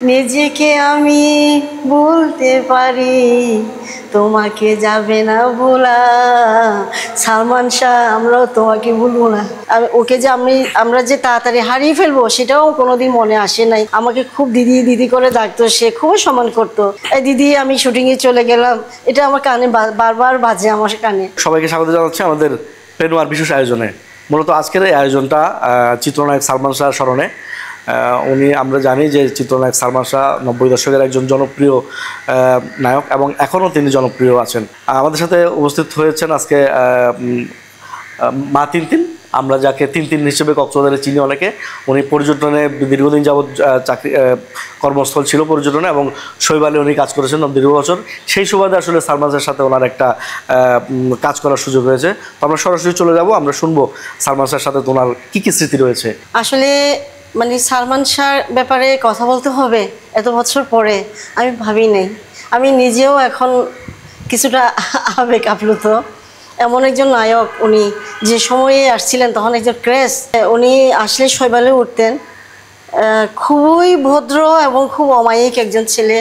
নিজেকে আমি বলতে পারি, তোমাকে যাবে না ভোলা। সালমান শাহ, আমরাও তোমাকে ভুলবো না। ওকে যে আমরা যে তাড়াতাড়ি হারিয়ে ফেলবো সেটাও কোনোদিন মনে আসে নাই। আমাকে খুব দিদি দিদি করে ডাকতো, সে খুবই সম্মান করতো। এই দিদি আমি শুটিংয়ে চলে গেলাম, এটা আমার কানে বারবার বাজে আমার কানে। সবাইকে স্বাগত জানাচ্ছি আমাদের পেনুয়ার বিশেষ আয়োজনে। মূলত আজকের এই আয়োজনটা চিত্রনায়ক সালমান শাহর স্মরণে। আমরা জানি যে চিত্রনায়ক সালমান শাহ 90 দশকের একজন জনপ্রিয় নায়ক এবং এখনও তিনি জনপ্রিয় আছেন। আমাদের সাথে উপস্থিত হয়েছেন আজকে মা তিনতিন, আমরা যাকে তিনতিন হিসেবে কক্সবাজারে চিনি অনেকে। উনি পর্যটনে দীর্ঘদিন যাবৎ চাকরি কর্মস্থল ছিল পর্যটনে, এবং শৈবালে উনি কাজ করেছেন দীর্ঘ বছর। সেই সুবাদে আসলে সালমান শাহের সাথে ওনার একটা কাজ করার সুযোগ হয়েছে। তো আমরা সরাসরি চলে যাব, আমরা শুনবো সালমান শাহের সাথে ওনার কী কী স্মৃতি রয়েছে। আসলে মানে সালমান শাহর ব্যাপারে কথা বলতে হবে এত বছর পরে আমি ভাবি নাই। আমি নিজেও এখন কিছুটা আবেগ আপ্লুত। এমন একজন নায়ক উনি, যে সময়ে আসছিলেন তখন একজন ক্রেজ। উনি আসলে শৈবালে উঠতেন। খুবই ভদ্র এবং খুব অমায়িক একজন ছেলে।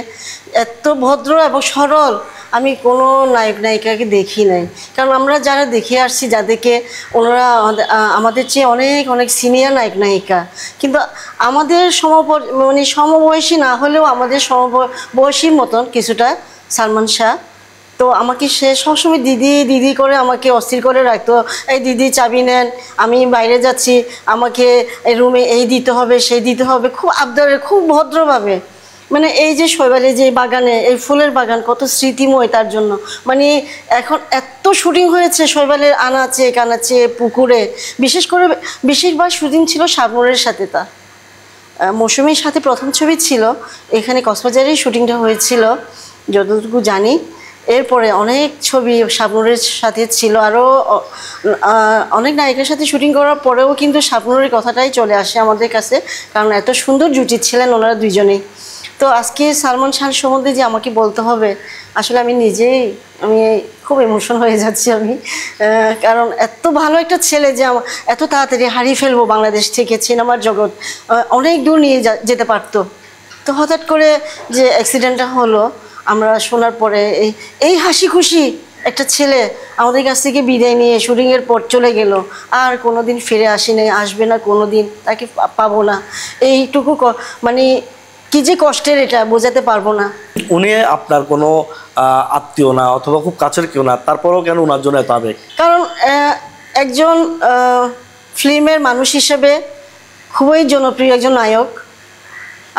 এত ভদ্র এবং সরল আমি কোনো নায়ক নায়িকাকে দেখি নাই। কারণ আমরা যারা দেখে আসছি, যাদেরকে ওনারা আমাদের চেয়ে অনেক অনেক সিনিয়র নায়ক নায়িকা, কিন্তু আমাদের মানে সমবয়সী না হলেও আমাদের সমবয়সীর মতন কিছুটা সালমান শাহ। তো আমাকে সে সবসময় দিদি দিদি করে আমাকে অস্থির করে রাখতো। এই দিদি চাবি নেন, আমি বাইরে যাচ্ছি, আমাকে এই রুমে এই দিতে হবে সেই দিতে হবে, খুব আবদারে, খুব ভদ্রভাবে। মানে এই যে শৈবালে যে বাগানে, এই ফুলের বাগান কত স্মৃতিময় তার জন্য। মানে এখন এত শুটিং হয়েছে শৈবালের আনাচে কানাচে পুকুরে। বিশেষ করে বেশিরভাগ শুটিং ছিল শাবনূরের সাথে। তার মৌসুমীর সাথে প্রথম ছবি ছিল, এখানে কক্সবাজারেই শুটিংটা হয়েছিল যতটুকু জানি। এরপরে অনেক ছবি শাবনূরের সাথে ছিল, আরও অনেক নায়িকার সাথে শুটিং করার পরেও কিন্তু শাবনূরের কথাটাই চলে আসে আমাদের কাছে, কারণ এত সুন্দর জুটি ছিলেন ওনারা দুইজনেই। তো আজকে সালমান শাহ সম্বন্ধে যে আমাকে বলতে হবে, আসলে আমি খুব ইমোশন হয়ে যাচ্ছি আমি। কারণ এত ভালো একটা ছেলে যে এত তাড়াতাড়ি হারিয়ে ফেলবো বাংলাদেশ থেকে, সিনেমার জগৎ অনেক দূর নিয়ে যেতে পারতো। তো হঠাৎ করে যে অ্যাক্সিডেন্টটা হলো, আমরা শোনার পরে এই হাসি খুশি একটা ছেলে আমাদের কাছ থেকে বিদায় নিয়ে শুটিংয়ের পর চলে গেল, আর কোনো দিন ফিরে আসেনি, আসবে না কোনো দিন, তাকে পাবো না। এইটুকু মানে কি যে কষ্টের, এটা বোঝাতে পারবো না। উনি আপনার কোনো আত্মীয় না অথবা খুব কাছের কেউ না, তারপরেও কেন ওনার জন্য এত আবেগ? কারণ একজন ফিল্মের মানুষ হিসেবে খুবই জনপ্রিয় একজন নায়ক।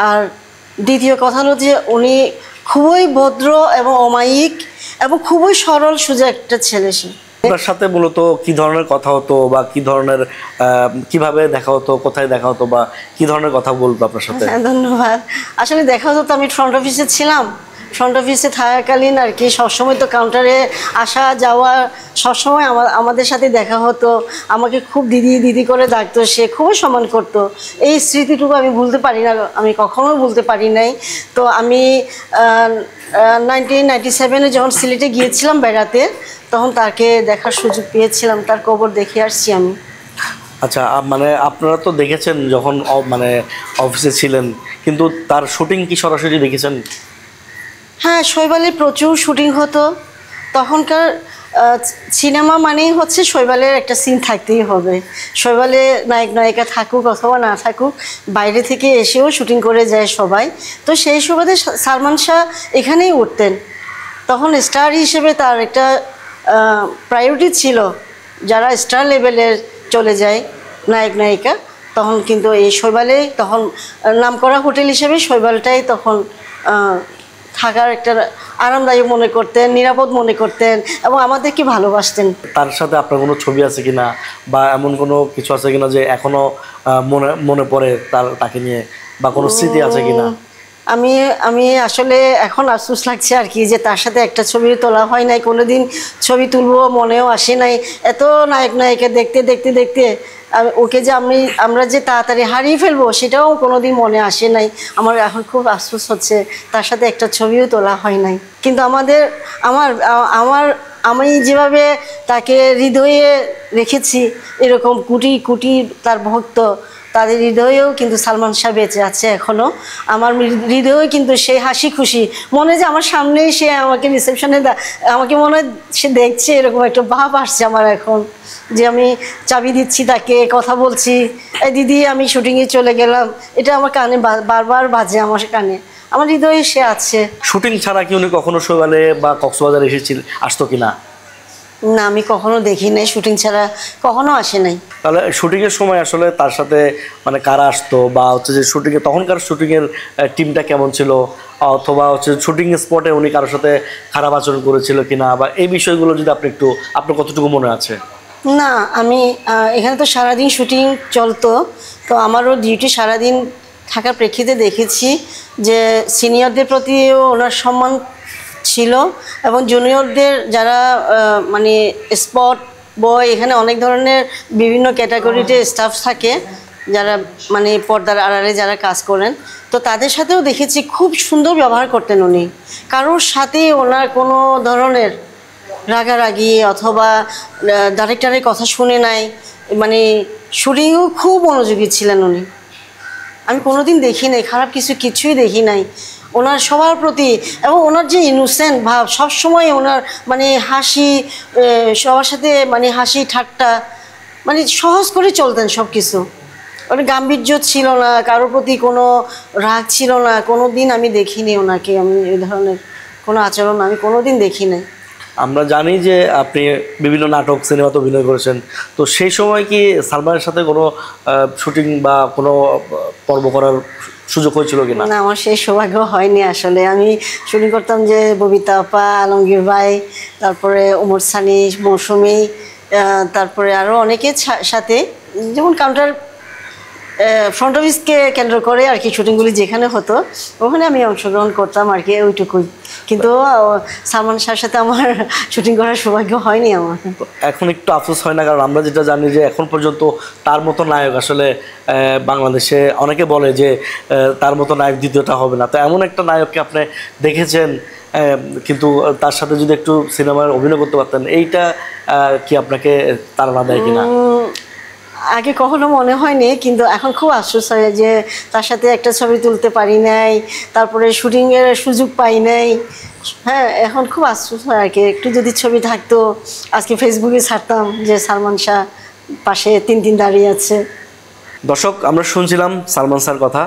আর দ্বিতীয় কথা হলো যে উনি খুবই ভদ্র এবং অমায়িক এবং খুবই সরল সোজা একটা ছেলে। সে আপনার সাথে মূলত কি ধরনের কথা হতো, বা কি ধরনের কিভাবে দেখা হতো, কোথায় দেখা হতো, বা কি ধরনের কথা বলতো আপনার সাথে? ধন্যবাদ। আসলে দেখা হতো তো, আমি ফ্রন্ট অফিসে ছিলাম। ফ্রন্ট অফিসে থাকাকালীন আর কি সবসময় তো কাউন্টারে আসা যাওয়া, সবসময় আমাদের সাথে দেখা হতো। আমাকে খুব দিদি দিদি করে ডাকতো, সে খুবই সম্মান করতো। এই স্মৃতিটুকু আমি ভুলতে পারি না, আমি কখনোই ভুলতে পারি নাই। তো আমি 1997-এ যখন সিলেটে গিয়েছিলাম বেড়াতে, তখন তাকে দেখার সুযোগ পেয়েছিলাম, তার কবর দেখে আসছি আমি। আচ্ছা, মানে আপনারা তো দেখেছেন যখন মানে অফিসে ছিলেন, কিন্তু তার শুটিং কি সরাসরি দেখেছেন? হ্যাঁ, শৈবালে প্রচুর শুটিং হতো। তখনকার সিনেমা মানেই হচ্ছে শৈবালের একটা সিন থাকতেই হবে। শৈবালে নায়ক নায়িকা থাকুক অথবা না থাকুক, বাইরে থেকে এসেও শুটিং করে যায় সবাই। তো সেই সুবাদে সালমান শাহ এখানেই উঠতেন। তখন স্টার হিসেবে তার একটা প্রায়োরিটি ছিল। যারা স্টার লেভেলের চলে যায় নায়ক নায়িকা, তখন কিন্তু এই শৈবালে তখন নামকরা হোটেল হিসেবে শৈবালটাই তখন থাকার একটা আরামদায়ক মনে করতেন, নিরাপদ মনে করতেন এবং আমাদেরকে ভালোবাসতেন। তার সাথে আপনার কোনো ছবি আছে কিনা, বা এমন কোনো কিছু আছে কিনা যে এখনো মনে পড়ে তাকে নিয়ে, বা কোনো স্মৃতি আছে কিনা? আমি আসলে এখন আফসোস লাগছে আর কি, যে তার সাথে একটা ছবি তোলা হয় নাই, কোনোদিন ছবি তুলবো মনেও আসে নাই। এত নায়ক নায়িকা দেখতে দেখতে দেখতে ওকে যে আমরা যে তাড়াতাড়ি হারিয়ে ফেলবো সেটাও কোনোদিন মনে আসে নাই। আমার এখন খুব আফসোস হচ্ছে, তার সাথে একটা ছবিও তোলা হয় নাই। কিন্তু আমি যেভাবে তাকে হৃদয়ে রেখেছি, এরকম কোটি কোটি তার ভক্ত তাদের হৃদয়েও কিন্তু সালমান শাহ বেঁচে আছে এখনও। আমার হৃদয়েও কিন্তু সেই হাসি খুশি, মনে যে আমার সামনেই সে আমাকে রিসেপশনে আমাকে মনে হয় সে দেখছে, এরকম একটা ভাব আসছে আমার এখন, যে আমি চাবি দিচ্ছি তাকে, কথা বলছি, এই দিদি আমি শুটিংয়ে চলে গেলাম, এটা আমার কানে বারবার বাজে আমার কানে, আমার হৃদয়ে সে আছে। শুটিং ছাড়া কি উনি কখনো শৈবালে বা কক্সবাজার আসতো কিনা? না, আমি কখনো দেখি নাই, শুটিং ছাড়া কখনো আসে নাই। তাহলে শুটিংয়ের সময় আসলে তার সাথে মানে কারা আসতো, বা হচ্ছে যে শুটিংয়ে তখনকার শুটিংয়ের টিমটা কেমন ছিল, অথবা হচ্ছে শুটিং স্পটে উনি কারোর সাথে খারাপ আচরণ করেছিল কিনা, বা এই বিষয়গুলো যদি আপনি একটু, আপনার কতটুকু মনে আছে? না, আমি এখানে তো সারাদিন শুটিং চলতো, তো আমারও ডিউটি সারাদিন থাকার প্রেক্ষিতে দেখেছি যে সিনিয়রদের প্রতিও ওনার সম্মান ছিল, এবং জুনিয়রদের যারা মানে স্পট বয়, এখানে অনেক ধরনের বিভিন্ন ক্যাটাগরিতে স্টাফ থাকে যারা মানে পর্দার আড়ালে যারা কাজ করেন, তো তাদের সাথেও দেখেছি খুব সুন্দর ব্যবহার করতেন উনি। কারোর সাথে ওনার কোনো ধরনের রাগারাগি অথবা ডাইরেক্টরের কথা শুনে নাই, মানে শুটিংয়েও খুব মনোযোগী ছিলেন উনি। আমি কোনোদিন দেখি নাই খারাপ কিছুই দেখি নাই ওনার সবার প্রতি, এবং ওনার যে ইনোসেন্ট ভাব, সবসময় ওনার মানে হাসি, সবার সাথে মানে হাসি ঠাট্টা, মানে সহজ করে চলতেন সব কিছু। মানে গাম্ভীর্য ছিল না, কারোর প্রতি কোনো রাগ ছিল না, কোনো দিন আমি দেখিনি ওনাকে, আমি এই ধরনের কোনো আচরণ আমি কোনো দিন দেখি নাই। আমরা জানি যে আপনি বিভিন্ন নাটক সিনেমাতে অভিনয় করেছেন, তো সেই সময় কি সালমানের সাথে কোনো শুটিং বা কোনো পর্ব করার সুযোগ হয়েছিল কিনা? না, আমার সেই সৌভাগ্য হয়নি আসলে। আমি শুটিং করতাম যে ববিতা আপা, আলমগীর ভাই, তারপরে ওমর সানি, মৌসুমী, তারপরে আরও অনেকের সাথে, যেমন কাউন্টার ফ্রন্ট অফিসকে কেন্দ্র করে আর কি শুটিংগুলি যেখানে হতো ওখানে আমি অংশগ্রহণ করতাম আর কি, ওইটুকুই। কিন্তু সালমান শাহর সাথে আমার শুটিং করার সৌভাগ্য হয়নি আমার। এখন একটু আফসোস হয় না? কারণ আমরা যেটা জানি যে এখন পর্যন্ত তার মতো নায়ক আসলে বাংলাদেশে অনেকে বলে যে তার মতো নায়ক দ্বিতীয়টা হবে না। তো এমন একটা নায়ককে আপনি দেখেছেন, কিন্তু তার সাথে যদি একটু সিনেমার অভিনয় করতে পারতেন, এইটা কি আপনাকে তাড়না দেয় কিনা? আগে কখনো মনে হয়নি, কিন্তু এখন খুব আফসোস হয় যে তার সাথে একটা ছবি তুলতে পারি নাই, তারপরে শুটিংয়ের সুযোগ পাই নাই। হ্যাঁ, এখন খুব আফসোস হয় আর কি, একটু যদি ছবি থাকতো আজকে ফেসবুকে ছাড়তাম যে সালমান শাহ পাশে তিন দাঁড়িয়ে আছে। দর্শক, আমরা শুনছিলাম সালমান শাহর কথা,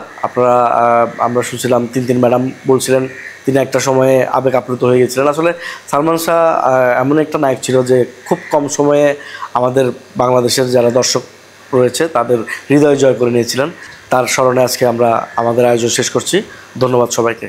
আমরা শুনছিলাম তিন ম্যাডাম বলছিলেন তিনি একটা সময়ে আবেগ আপ্লুত হয়ে গেছিলেন। আসলে সালমান শাহ এমন একটা নায়ক ছিল যে খুব কম সময়ে আমাদের বাংলাদেশের যারা দর্শক রয়েছে তাদের হৃদয় জয় করে নিয়েছিলেন। তার স্মরণে আজকে আমরা আমাদের আয়োজন শেষ করছি। ধন্যবাদ সবাইকে।